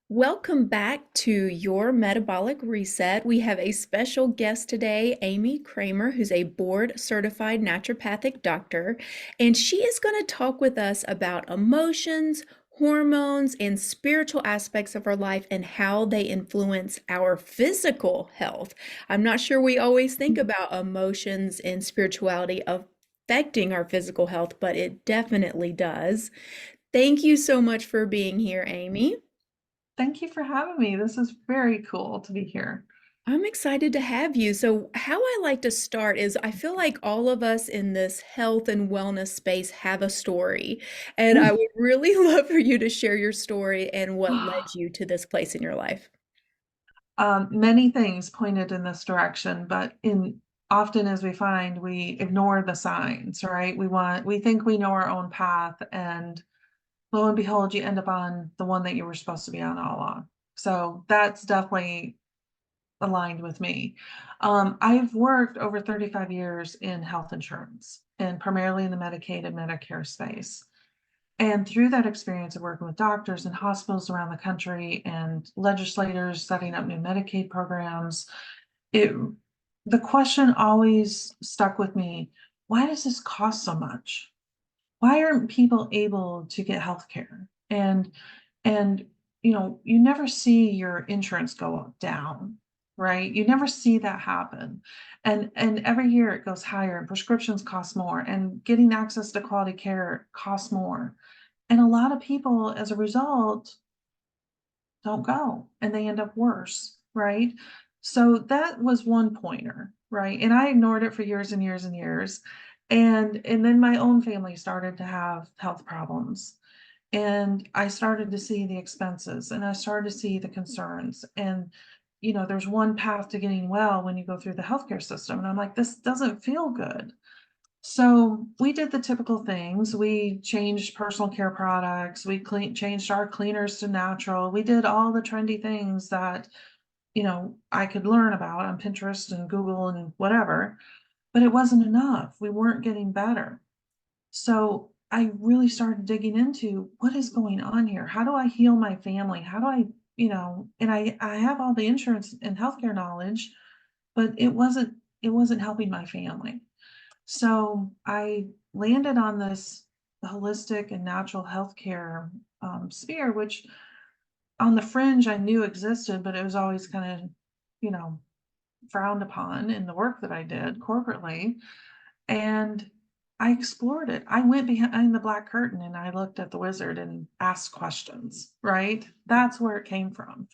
Welcome back to your metabolic reset. We have a special guest today, Amy Kramer, who's a board certified naturopathic doctor, and she is going to talk with us about emotions, hormones, and spiritual aspects of our life and how they influence our physical health. I'm not sure we always think about emotions and spirituality affecting our physical health, but it definitely does. Thank you so much for being here, Amy. Thank you for having me. This is very cool to be here. I'm excited to have you. So, how I like to start is I feel like all of us in this health and wellness space have a story. And I would really love for you to share your story and what led you to this place in your life. Many things pointed in this direction, but in often as we find, we ignore the signs, right? We think we know our own path, and lo and behold, you end up on the one that you were supposed to be on all along. So that's definitely aligned with me. I've worked over 35 years in health insurance and primarily in the Medicaid and Medicare space. And through that experience of working with doctors and hospitals around the country and legislators setting up new Medicaid programs, it the question always stuck with me, why does this cost so much? Why aren't people able to get health care? And you never see your insurance go down, right? You never see that happen. And every year it goes higher and prescriptions cost more and getting access to quality care costs more. And a lot of people, as a result, don't go and they end up worse, right? So that was one pointer, right? And I ignored it for years and years and years. And then my own family started to have health problems. And I started to see the expenses and I started to see the concerns. And there's one path to getting well when you go through the healthcare system. And I'm like, this doesn't feel good. So we did the typical things. We changed personal care products. Changed our cleaners to natural. We did all the trendy things that, I could learn about on Pinterest and Google and whatever, but it wasn't enough. We weren't getting better. So I really started digging into what is going on here? How do I heal my family? How do and I have all the insurance and healthcare knowledge, but it wasn't helping my family. So I landed on this holistic and natural healthcare sphere, which on the fringe I knew existed, but it was always kind of, you know, frowned upon in the work that I did corporately. And I explored it. I went behind the black curtain and I looked at the wizard and asked questions, right? That's where it came from.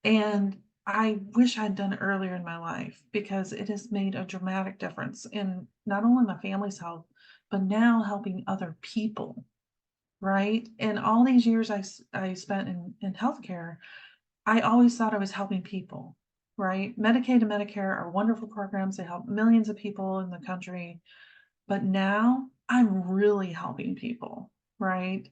And I wish I'd done it earlier in my life because it has made a dramatic difference in not only my family's health, but now helping other people, right? And all these years I spent in healthcare, I always thought I was helping people, right? Medicaid and Medicare are wonderful programs. They help millions of people in the country. But now I'm really helping people, right?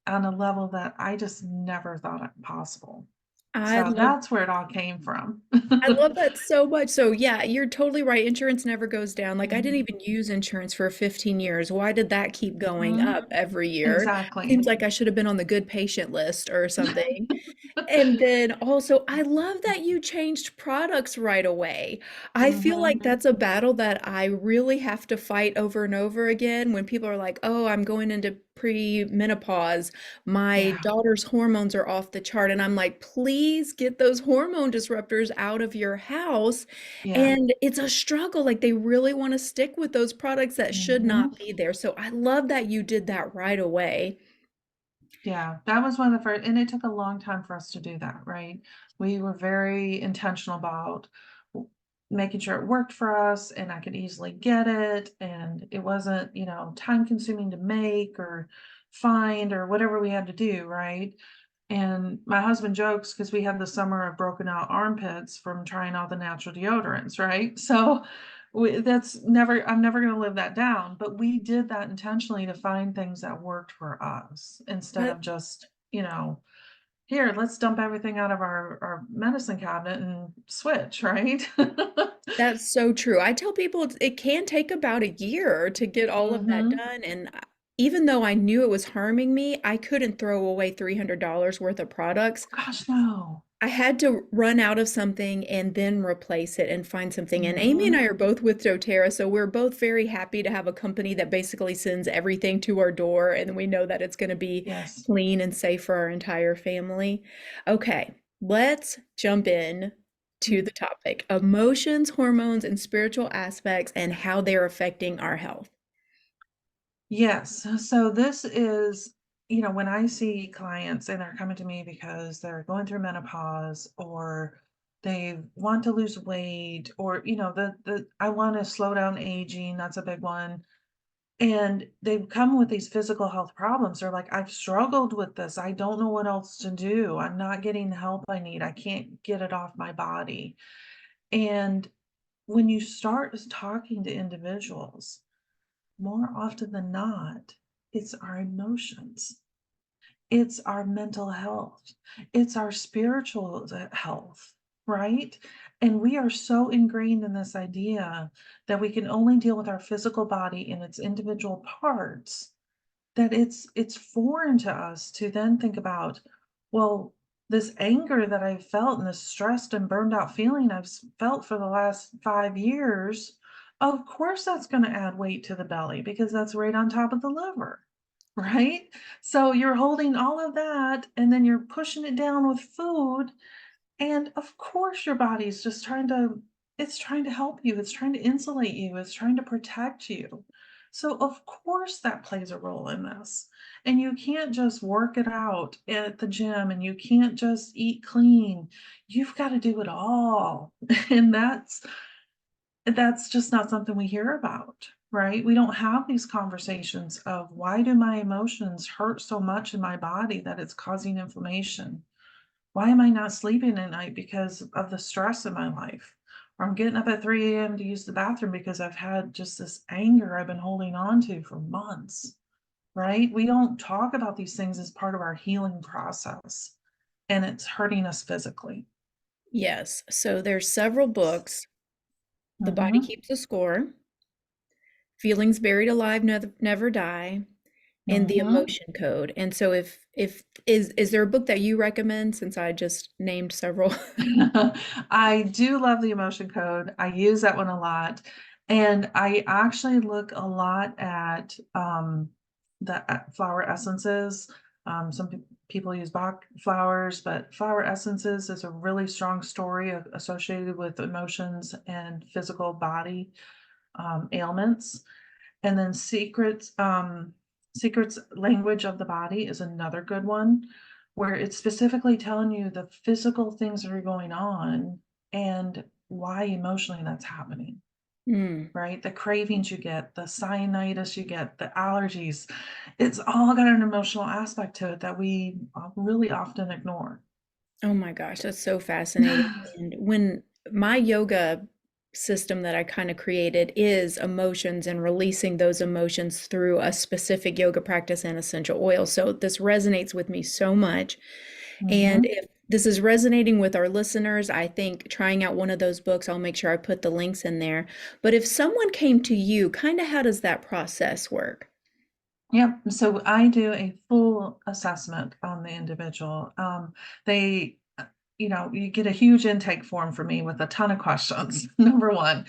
On a level that I just never thought possible. I So love that's where it all came from. I love that so much. So yeah, you're totally right. Insurance never goes down. Like I didn't Mhm. even use insurance for 15 years. Why did that keep going Mhm. up every year? Exactly. Seems like I should have been on the good patient list or something. And then also, I love that you changed products right away. I feel like Mhm. that's a battle that I really have to fight over and over again when people are like, oh, I'm going into pre-menopause. My Yeah. daughter's hormones are off the chart. And I'm like, please get those hormone disruptors out of your house. Yeah. And it's a struggle. Like they really want to stick with those products that should Mhm. not be there. So I love that you did that right away. Yeah, that was one of the first, and it took a long time for us to do that, right? We were very intentional about w- making sure it worked for us and I could easily get it. And it wasn't, time consuming to make or find or whatever we had to do, right? And my husband jokes because we had the summer of broken out armpits from trying all the natural deodorants, right? So I'm never going to live that down. But we did that intentionally to find things that worked for us instead of just, here, let's dump everything out of our medicine cabinet and switch, right? That's so true. I tell people it can take about a year to get all of that Hmm. done. And even though I knew it was harming me, I couldn't throw away $300 worth of products. Gosh, no. I had to run out of something and then replace it and find something. And Amy and I Hmm. are both with doTERRA, so we're both very happy to have a company that basically sends everything to our door, and we know that it's going to be Yes. clean and safe for our entire family. Okay, let's jump in to the topic: emotions, hormones, and spiritual aspects and how they're affecting our health. Yes. So this is, when I see clients and they're coming to me because they're going through menopause or they want to lose weight or, the I want to slow down aging, that's a big one. And they've come with these physical health problems. They're like, I've struggled with this. I don't know what else to do. I'm not getting the help I need. I can't get it off my body. And when you start talking to individuals, more often than not, it's our emotions, it's our mental health, it's our spiritual health, right? And we are so ingrained in this idea that we can only deal with our physical body in its individual parts, that it's foreign to us to then think about, well, this anger that I felt and this stressed and burned out feeling felt for the last 5 years, of course that's going to add weight to the belly because that's right on top of the liver, right? So you're holding all of that and then you're pushing it down with food, and of course your body's just trying to help you, it's trying to insulate you, it's trying to protect you. So of course that plays a role in this. And you can't just work it out at the gym and you can't just eat clean. You've got to do it all. And that's just not something we hear about, right? We don't have these conversations of why do my emotions hurt so much in my body that it's causing inflammation? Why am I not sleeping at night because of the stress in my life? Or I'm getting up at 3 a.m. to use the bathroom because I've had just this anger I've been holding on to for months, right? We don't talk about these things as part of our healing process, and it's hurting us physically. Yes, so there's several books. The Body Mm-hmm. Keeps a Score, Feelings Buried Alive Never Die, and The Mm-hmm. Emotion Code. And so if is there a book that you recommend since I just named several? I do love the emotion code. I use that one a lot. And I actually look a lot at the flower essences. Some people use Bach flowers, but flower essences is a really strong story associated with emotions and physical body ailments. And then secrets language of the body is another good one, where it's specifically telling you the physical things that are going on and why emotionally that's happening, Mm. right? The cravings you get, the cyanitis you get, the allergies, it's all got an emotional aspect to it that we really often ignore. Oh my gosh, that's so fascinating. And when my yoga system that I kind of created is emotions and releasing those emotions through a specific yoga practice and essential oil. So this resonates with me so much. And Hmm. if this is resonating with our listeners, I think trying out one of those books, I'll make sure I put the links in there. But if someone came to you, kind of how does that process work? Yep. So I do a full assessment on the individual. They, you get a huge intake form for me with a ton of questions, number one.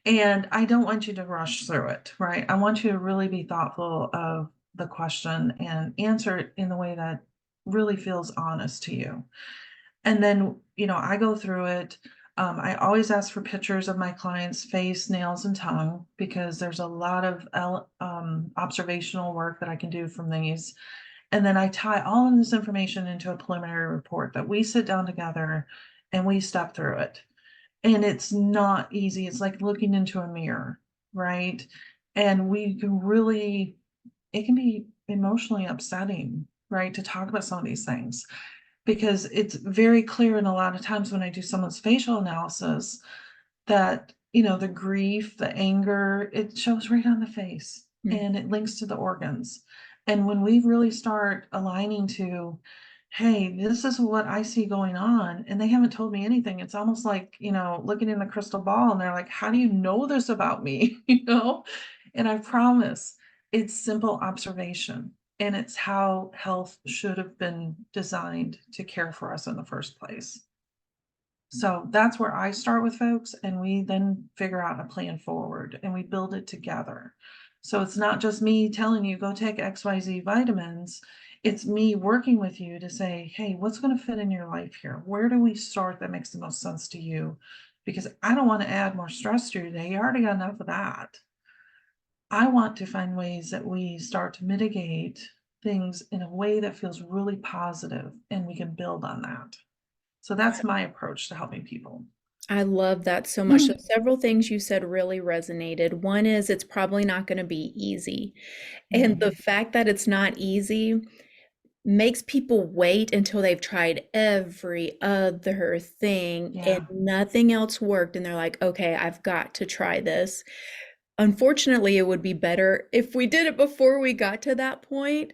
And I don't want you to rush through it, right? I want you to really be thoughtful of the question and answer it in the way that really feels honest to you. And then, I go through it. I always ask for pictures of my client's face, nails, and tongue because there's a lot of observational work that I can do from these. And then I tie all of this information into a preliminary report that we sit down together and we step through it. And it's not easy. It's like looking into a mirror, right? And it can be emotionally upsetting, right, to talk about some of these things because it's very clear. And a lot of times when I do someone's facial analysis, that, the grief, the anger, it shows right on the face Mm. and it links to the organs. And when we really start aligning to, hey, this is what I see going on, and they haven't told me anything, it's almost like, looking in the crystal ball and they're like, how do you know this about me? And I promise. It's simple observation, and it's how health should have been designed to care for us in the first place. So that's where I start with folks, and we then figure out a plan forward and we build it together. So it's not just me telling you, go take XYZ vitamins. It's me working with you to say, hey, what's going to fit in your life here? Where do we start that makes the most sense to you? Because I don't want to add more stress to your day. You already got enough of that. I want to find ways that we start to mitigate things in a way that feels really positive and we can build on that. So that's my approach to helping people. I love that so much. So several things you said really resonated. One is it's probably not going to be easy. And the Mhm. fact that it's not easy makes people wait until they've tried every other thing and Yeah. nothing else worked. And they're like, okay, I've got to try this. Unfortunately, it would be better if we did it before we got to that point.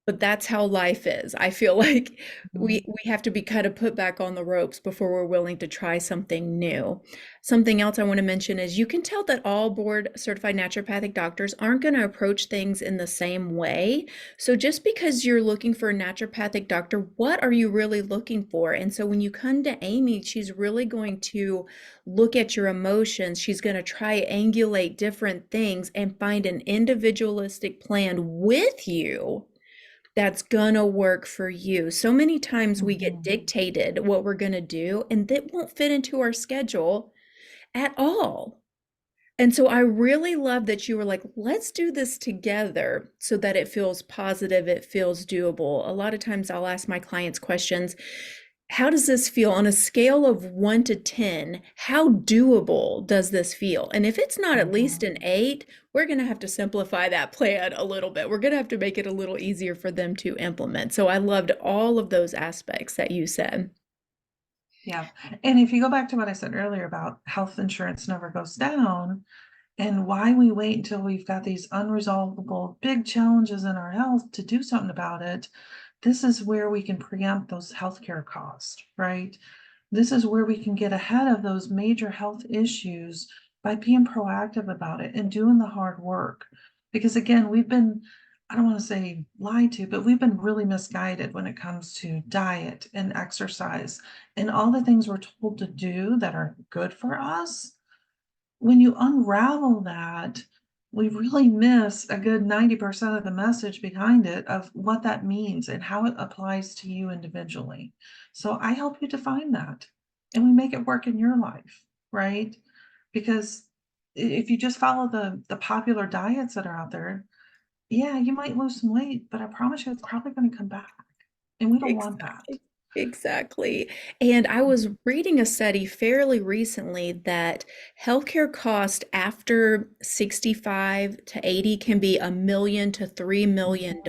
But that's how life is. I feel like we Mhm. we have to be kind of put back on the ropes before we're willing to try something new. Something else I want to mention is you can tell that all board certified naturopathic doctors aren't going to approach things in the same way. So just because you're looking for a naturopathic doctor, what are you really looking for? And so when you come to Amy, she's really going to look at your emotions. She's going to triangulate different things and find an individualistic plan with you that's gonna work for you. So many times we get Mhm. dictated what we're gonna do, and that won't fit into our schedule at all. And so I really love that you were like, let's do this together so that it feels positive, it feels doable. A lot of times I'll ask my clients questions. How does this feel on a scale of 1 to 10? How doable does this feel? And if it's not at least Mhm. an 8, we're going to have to simplify that plan a little bit. We're going to have to make it a little easier for them to implement. So I loved all of those aspects that you said. Yeah. And if you go back to what I said earlier about health insurance never goes down and why we wait until we've got these unresolvable big challenges in our health to do something about it, this is where we can preempt those healthcare costs, right? This is where we can get ahead of those major health issues by being proactive about it and doing the hard work. Because again, we've been, I don't want to say lied to, but we've been really misguided when it comes to diet and exercise and all the things we're told to do that are good for us. When you unravel that, we really miss a good 90% of the message behind it of what that means and how it applies to you individually. So I help you define that and we make it work in your life, right? Because if you just follow the popular diets that are out there, yeah, you might lose some weight, but I promise you it's probably going to come back. And we don't want that. Exactly. Exactly. And I was reading a study fairly recently that healthcare cost after 65 to 80 can be $1 million to $3 million.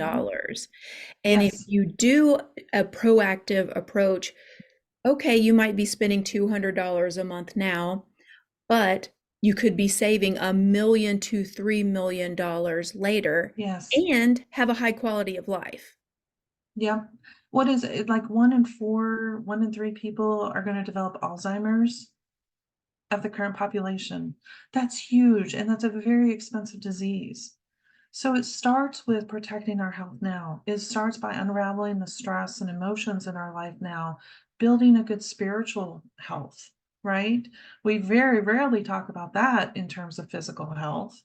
And if Yes. you do a proactive approach, okay, you might be spending $200 a month now, but you could be saving $1 million to $3 million later Yes. and have a high quality of life. Yeah. What is it? Like 1 in 4, 1 in 3 people are going to develop Alzheimer's of the current population. That's huge. And that's a very expensive disease. So it starts with protecting our health now. It starts by unraveling the stress and emotions in our life now, building a good spiritual health, right? We very rarely talk about that in terms of physical health.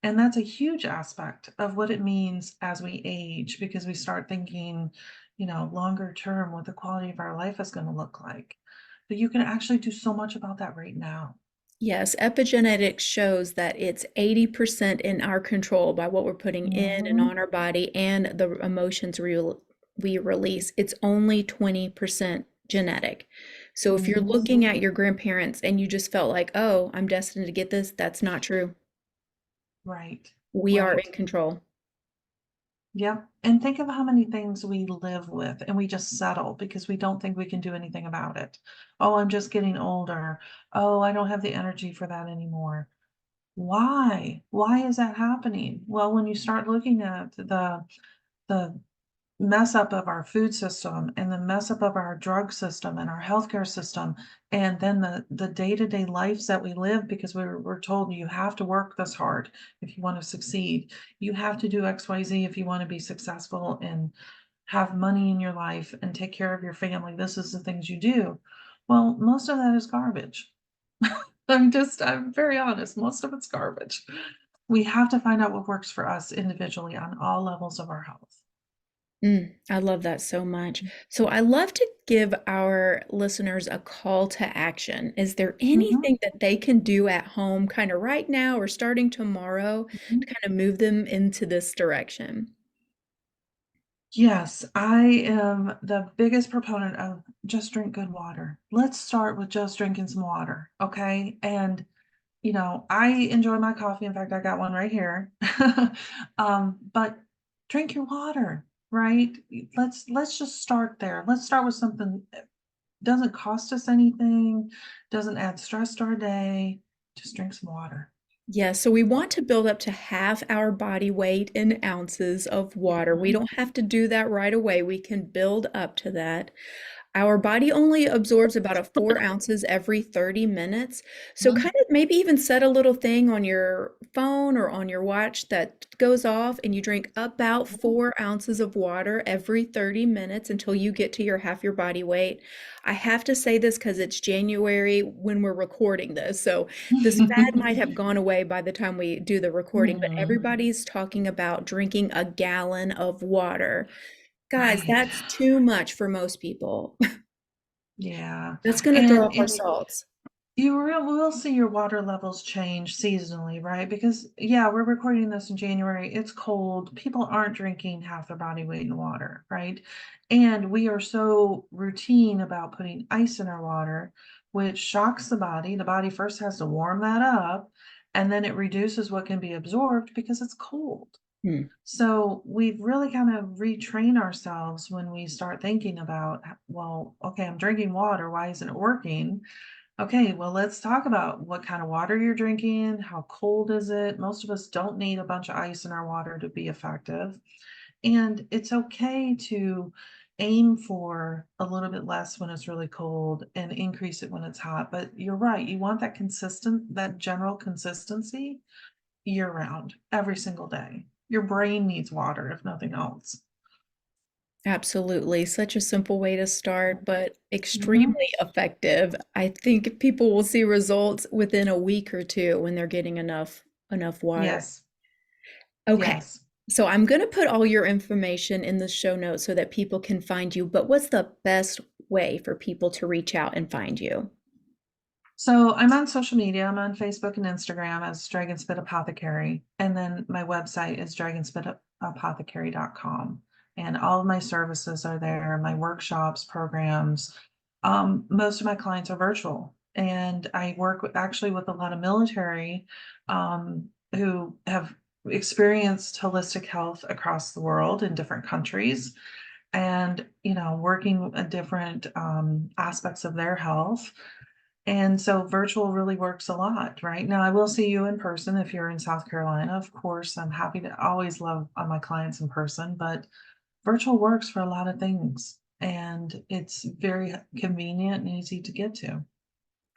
And that's a huge aspect of what it means as we age because we start thinking, longer term what the quality of our life is going to look like. But you can actually do so much about that right now. Yes, epigenetics shows that it's 80% in our control by what we're putting in and Hmm. on our body and the emotions we release. It's only 20% genetic. So if you're Hmm. looking at your grandparents and you just felt like, oh, I'm destined to get this, that's not true. Right. We are Right. in control. Yep. And think of how many things we live with and we just settle because we don't think we can do anything about it. Oh, I'm just getting older. Oh, I don't have the energy for that anymore. Why? Why is that happening? Well, when you start looking at the mess up of our food system and the mess up of our drug system and our healthcare system, and then the day-to-day lives that we live because we're told you have to work this hard if you want to succeed. You have to do XYZ if you want to be successful and have money in your life and take care of your family. This is the things you do. Well, most of that is garbage. I'm very honest. Most of it's garbage. We have to find out what works for us individually on all levels of our health. I love that so much. So I love to give our listeners a call to action. Is there Mhm, anything that they can do at home kind of right now or starting tomorrow mhm. to kind of move them into this direction? Yes, I am the biggest proponent of just drink good water. Let's start with just drinking some water, okay? And, I enjoy my coffee. In fact, I got one right here. But drink your water, right? Let's just start there. Let's start with something that doesn't cost us anything, doesn't add stress to our day. Just drink some water. Yeah, so we want to build up to half our body weight in ounces of water. We Mhm, don't have to do that right away. We can build up to that. Our body only absorbs about a 4 ounces every 30 minutes. So mhm, kind of maybe even set a little thing on your phone or on your watch that goes off and you drink about mhm. 4 ounces of water every 30 minutes until you get to your half your body weight. I have to say this because it's January when we're recording this. So this fad might have gone away by the time we do the recording, but Mhm. everybody's talking about drinking a gallon of water. Guys, Right. that's too much for most people. Yeah. That's gonna throw And off our and salts. will see your water levels change seasonally, right? Because yeah, we're recording this in January. It's cold. People aren't drinking half their body weight in water, right? And we are so routine about putting ice in our water, which shocks the body. The body first has to warm that up, and then it reduces what can be absorbed because it's cold. Hmm. So we've really kind of retrain ourselves when we start thinking about, well, okay, I'm drinking water. Why isn't it working? Okay, well, let's talk about what kind of water you're drinking. How cold is it? Most of us don't need a bunch of ice in our water to be effective. And it's okay to aim for a little bit less when it's really cold and increase it when it's hot. But you're right, you want that general consistency year round, every single day. Your brain needs water, if nothing else. Absolutely. Such a simple way to start, but Mhm. extremely effective. I think people will see results within a week or two when they're getting enough water. Yes, Okay. yes. So I'm going to put all your information in the show notes so that people can find you, but what's the best way for people to reach out and find you? So I'm on social media. I'm on Facebook and Instagram as Dragon Spit Apothecary. And then my website is dragonspitapothecary.com. And all of my services are there, my workshops, programs. Most of my clients are virtual. And I work actually with a lot of military who have experienced holistic health across the world in different countries and, working at different aspects of their health, and so virtual really works a lot, right? Now, I will see you in person if you're in South Carolina. Of course, I'm happy to always love on my clients in person, but virtual works for a lot of things. And it's very convenient and easy to get to.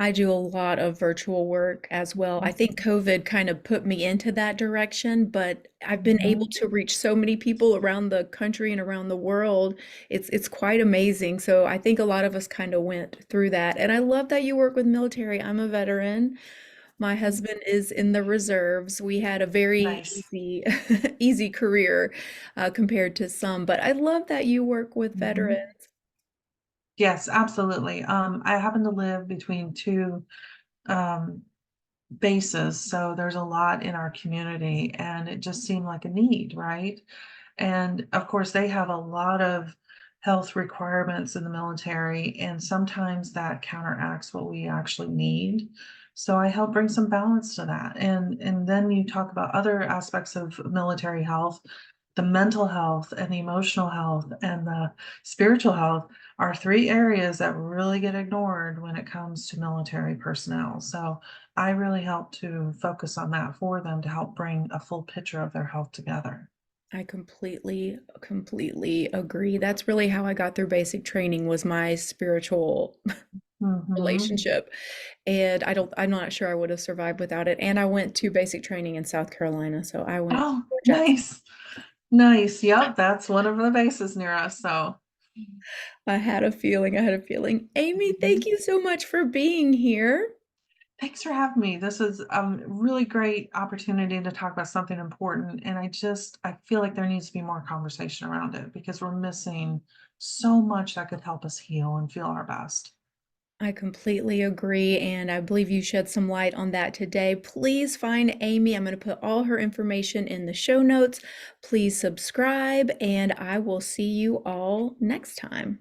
I do a lot of virtual work as well. I think COVID kind of put me into that direction, but I've been able Mhm. to reach so many people around the country and around the world. It's quite amazing. So I think a lot of us kind of went through that. And I love that you work with military. I'm a veteran. My husband is in the reserves. We had a very Nice. easy easy career compared to some, but I love that you work with veterans. Mhm. Yes, absolutely. I happen to live between two um, bases, so there's a lot in our community, and it just seemed like a need, right? And of course, they have a lot of health requirements in the military, and sometimes that counteracts what we actually need. So I help bring some balance to that. And then you talk about other aspects of military health, the mental health and the emotional health and the spiritual health are three areas that really get ignored when it comes to military personnel. So I really help to focus on that for them to help bring a full picture of their health together. I completely agree. That's really how I got through basic training was my spiritual Hmm. relationship. And I'm not sure I would have survived without it. And I went to basic training in South Carolina, so I went to Oh, Jackson. nice. Nice. Yep, that's one of the bases near us. So, I had a feeling. I had a feeling. Amy, thank mhm. you so much for being here. Thanks for having me. This is a really great opportunity to talk about something important. And I feel like there needs to be more conversation around it because we're missing so much that could help us heal and feel our best. I completely agree, and I believe you shed some light on that today. Please find Amy. I'm going to put all her information in the show notes. Please subscribe, and I will see you all next time.